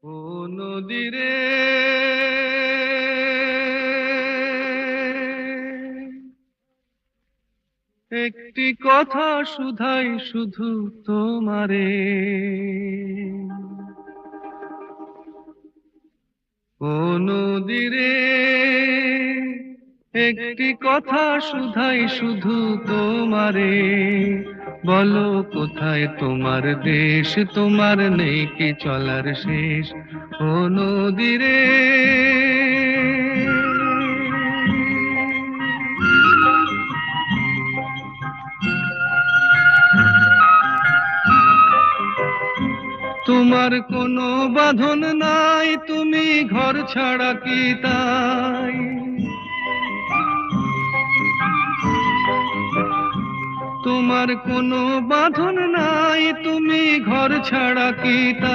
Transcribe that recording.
ও নদী রে, একটি কথা শুধাই শুধু তোমারে। ও নদী রে, একটি কথা শুধাই শুধু তোমারে। বলো কোথায় তোমার দেশ, তোমার নেই কি চলার শেষ। ও নদী রে, তোমার কোনো বাঁধন নাই, তুমি ঘর ছাড়া কি তাই। তোমার কোনো বাঁধন নাই, তুমি ঘর ছাড়া কি তাই।